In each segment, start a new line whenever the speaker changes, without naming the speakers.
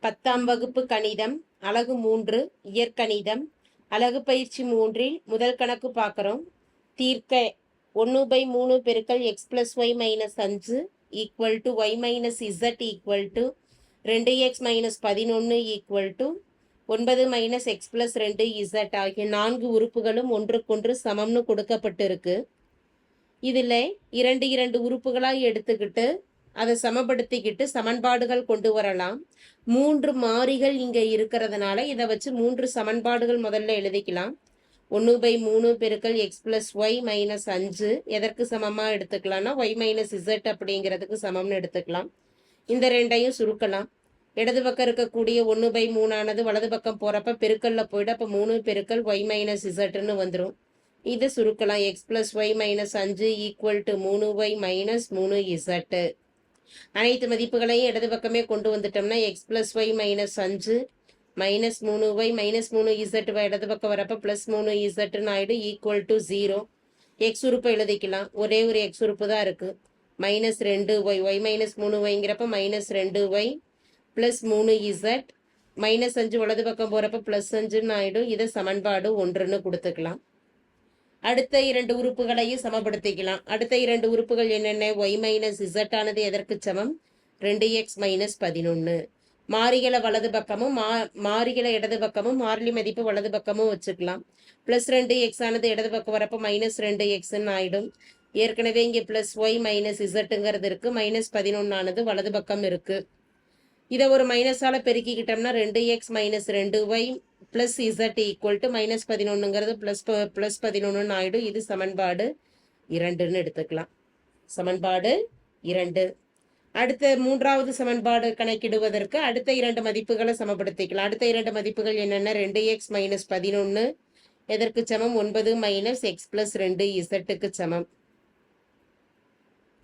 10ஆம் வகுப்பு கணிதம் அலகு 3 இயற்கணிதம் அலகு பயிற்சி 3இல் முதல் கணக்கு பார்க்குறோம். தீர்க்க 1/3 பெருக்கல் x + y - 5 equal to y - z equal to 2x - 11 equal to 9 - x + 2z ஆகிய 4 உறுப்புகளும் ஒன்றுக்கொன்று சமம்னு கொடுக்கப்பட்டிருக்கு. இதில் இரண்டு உறுப்புகளாக எடுத்துக்கிட்டு அதை சமப்படுத்திக்கிட்டு சமன்பாடுகள் கொண்டு வரலாம். 3 மாறிகள் இங்கே இருக்கிறதுனால இதை வச்சு 3 சமன்பாடுகள் முதல்ல எழுதிக்கலாம். 1/3 பெருக்கல் x + y - 5 எதற்கு சமமாக எடுத்துக்கலாம்னா y - z அப்படிங்கிறதுக்கு சமம்னு எடுத்துக்கலாம். இந்த ரெண்டையும் சுருக்கலாம். இடது பக்கம் இருக்கக்கூடிய 1/3 ஆனது வலது பக்கம் போகிறப்ப பெருக்கல்ல போய்ட்டு அப்போ 3 பெருக்கல் y - zன்னு வந்துடும். இதை சுருக்கலாம். x + y - 5 equal to 3y - 3z. அனைத்து மதிப்புகளையும் இடது பக்கமே கொண்டு வந்துட்டோம்னா x + y - 5 -3y - 3z இடது பக்கம் வரப்போ +3zன்னு ஆகிடும் ஈக்குவல் டு 0. எக்ஸ் உறுப்பை எழுதிக்கலாம். ஒரே ஒரு எக்ஸ் உறுப்பு தான் இருக்குது. -2y y - 3yங்கிறப்ப -2y + 3z -5 வலது பக்கம் போகிறப்ப +5ன்னு ஆகிடும். இதை சமன்பாடு 1ன்னு கொடுத்துக்கலாம். அடுத்த 2 உறுப்புகளையும் சமப்படுத்திக்கலாம். அடுத்த 2 உறுப்புகள் என்னென்ன? y - z ஆனது எதற்கு சமம்? 2x - 11. மாறிகளை வலது பக்கமும் மாறிகளை இடது பக்கமும் மாறிலி மதிப்பு வலது பக்கமும் வச்சுக்கலாம். +2x ஆனது இடது பக்கம் வரப்போ -2xன்னு ஆகிடும். ஏற்கனவே இங்கே +y - zங்கிறது இருக்குது. -11 ஆனது வலது பக்கம் இருக்குது. இதை ஒரு மைனஸால் பெருக்கிக்கிட்டோம்னா 2x - 2y + z equal to -11ங்கிறது +11ன்னு ஆகிடும். இது சமன்பாடு 2ன்னு எடுத்துக்கலாம். சமன்பாடு 2. அடுத்த 3வது சமன்பாடு கணக்கிடுவதற்கு அடுத்த 2 மதிப்புகளை சமப்படுத்திக்கலாம். அடுத்த 2 மதிப்புகள் என்னென்ன? 2x - 11 எதற்கு சமம்? 9 - x + 2zக்கு சமம்.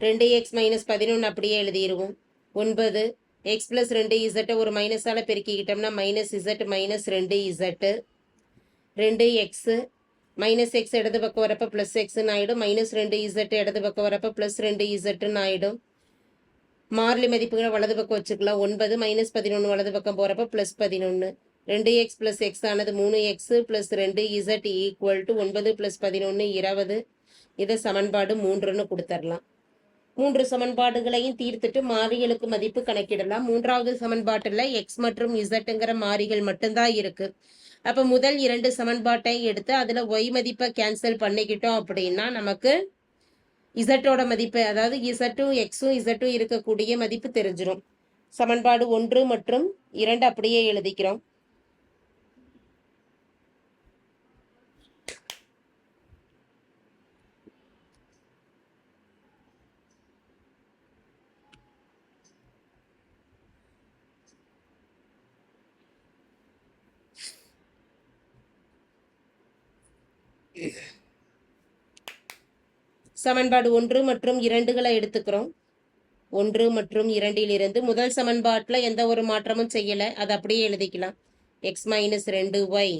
2x - 11 அப்படியே எழுதிடுவோம். 9 x + 2z ஒரு மைனஸால் பெருக்கிக்கிட்டோம்னா -z -2z 2x -x இடது பக்கம் வரப்போ +xன்னு ஆகிடும். -2z இடது பக்கம் வரப்போ +2zன்னு ஆகிடும். மாறிலி மதிப்புகளை வலது பக்கம் வச்சுக்கலாம். 9 - 11 வலது பக்கம் போகிறப்ப +11. 2x + x ஆனது 3x + 2z ஈக்குவல் டு 9 + 11 20. இதை சமன்பாடு 3ன்னு கொடுத்துடலாம். 3 சமன்பாடுகளையும் தீர்த்துட்டு மாறிகளுக்கு மதிப்பு கணக்கிடலாம். 3வது சமன்பாட்டில் x மற்றும் zங்கிற மாறிகள் மட்டும்தான் இருக்கு. அப்போ முதல் 2 சமன்பாட்டை எடுத்து அதில் y மதிப்பை கேன்சல் பண்ணிக்கிட்டோம் அப்படின்னா நமக்கு இசட்டோட மதிப்பு, அதாவது இசட்டும் எக்ஸும் இசட்டும் இருக்கக்கூடிய மதிப்பு தெரிஞ்சிடும். சமன்பாடு 1 மற்றும் 2 அப்படியே எழுதிக்கிறோம். சமன்பாடு 1 மற்றும் 2களை எடுத்துக்கிறோம். 1 மற்றும் 2லிருந்து முதல் சமன்பாட்டில் எந்த ஒரு மாற்றமும் செய்யலை, அதை அப்படியே எழுதிக்கலாம். x - 2y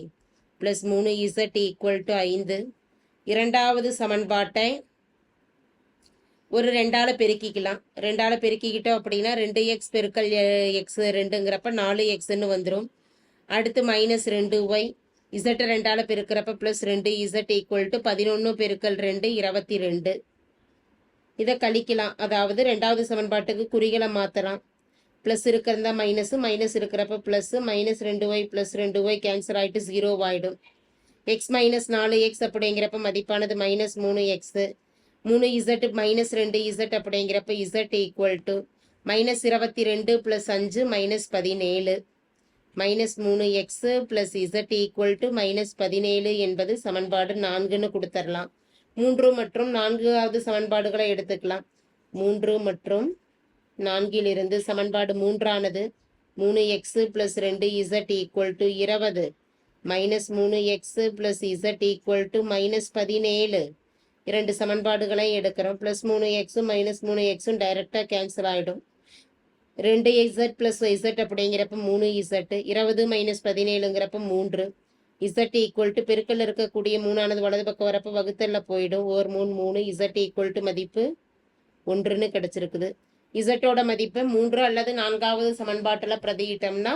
+ 3z equal to 5. இரண்டாவது சமன்பாட்டை ஒரு 2ஆல் பெருக்கிக்கலாம். 2ஆல் பெருக்கிக்கிட்டோம் அப்படின்னா 2x பெருக்கல் x 2ங்கிறப்ப 4xன்னு வந்துடும். அடுத்து -2y z 2ஆல் பெருக்கிறப்ப +2z equal to 11 பெருக்கல் 2 22. இதை கழிக்கலாம். அதாவது 2வது சமன்பாட்டுக்கு குறிகளை மாற்றலாம். ப்ளஸ் இருக்கிறதா மைனஸ் இருக்கிறப்ப ப்ளஸ் -2y + 2y கேன்சல் ஆகிட்டு 0 ஆகிடும். x - 4x அப்படிங்கிறப்ப மதிப்பானது -3x 3z -2z அப்படிங்கிறப்ப z equal to -22 + 5 -17 -3x + z equal to -17 என்பது சமன்பாடு 4ன்னு கொடுத்துடலாம். 3 மற்றும் 4வது சமன்பாடுகளை எடுத்துக்கலாம். 3 மற்றும் 4லிருந்து சமன்பாடு 3ஆனது 3x + 2z equal to 20 -3x + z equal to -17. 2 சமன்பாடுகளை எடுக்கிறோம். +3x -3x டைரெக்டாக கேன்சல் ஆகிடும். 2z + z அப்படிங்கிறப்ப 3z 20 - 17ங்கிறப்ப 3 z ஈக்குவல் டு பெருக்கல் இருக்கக்கூடிய 3ஆனது வலது பக்கம் வரப்போ வகுத்தல்ல போயிடும். 1 3 3 z ஈக்குவல் டு மதிப்பு 1ன்னு கிடச்சிருக்குது. இசட்டோட மதிப்பு 3 அல்லது 4வது சமன்பாட்டில் பிரதியிட்டோம்னா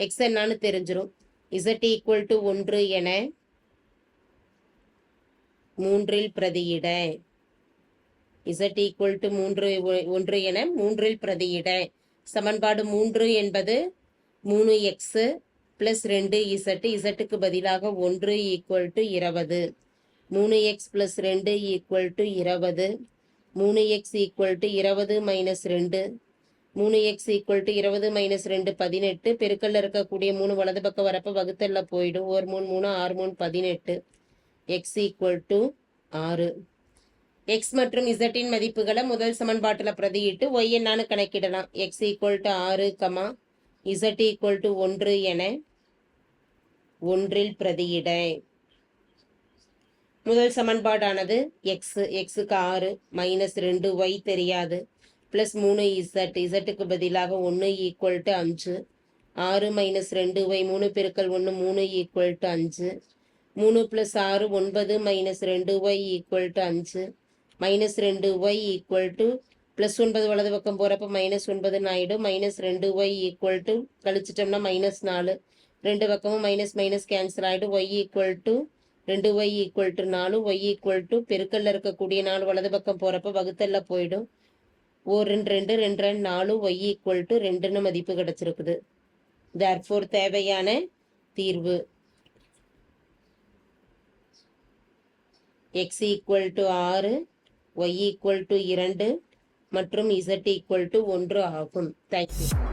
எக்ஸ் என்னன்னு தெரிஞ்சிடும். இசட் ஈக்குவல் டு 1 என 3ல் பிரதியிட. இசட் ஈக்குவல் டு 1 என 3ல் பிரதியிட. சமன்பாடு 3 என்பது 3x பிளஸ் 2z, இசட்டுக்கு பதிலாக 1 equal to 20. 3x plus 2 equal to 20. 3x equal to 20 minus 2. 3x equal to 20 minus 2 18. பெருக்கல்ல இருக்கக்கூடிய 3 வலது பக்கம் வரப்ப வகுத்தல்ல போயிடும். 1 3 3 6 3 18. x equal to 6. எக்ஸ் மற்றும் இசட்டின் மதிப்புகளை முதல் சமன்பாட்டில் பிரதியிட்டு ஒய் என்னான்னு கணக்கிடலாம். X equal to 6, Z equal to 1 என 1ல் பிரதியிட. முதல் சமன்பாடானது எக்ஸுக்கு 6 மைனஸ் 2 ஒய் தெரியாது பிளஸ் 3 இசட்டுக்கு பதிலாக 1 ஈக்குவல் டு 5. 6 மைனஸ் 2 ஒய் 3 பெருக்கல் 1 3 equal to 5. 3 plus 6 9 minus 2 y equal to 5. Minus 2 y equal to plus 9 வலது பக்கம் போகிறப்ப மைனஸ் 9 ஆகிடும். மைனஸ் 2 ஒய் ஈக்குவல் டு கழிச்சிட்டோம்னா மைனஸ் 4. 2 பக்கமும் மைனஸ் மைனஸ் கேன்சல் ஆகிடும். Y equal to 2 y equal to 4. Y equal to பெருக்கல்ல இருக்கக்கூடிய 4 வலது பக்கம் போகிறப்ப வகுத்தல்ல போயிடும். 2 2 2 4 ஒய் ஈக்குவல் டு 2ன்னு மதிப்பு கிடச்சிருக்குது. தேர்ஃபோர் தேவையான தீர்வு x equal to 6, y equal to 2 மற்றும் z ஈக்குவல் டு 1 ஆகும். தேங்க்யூ.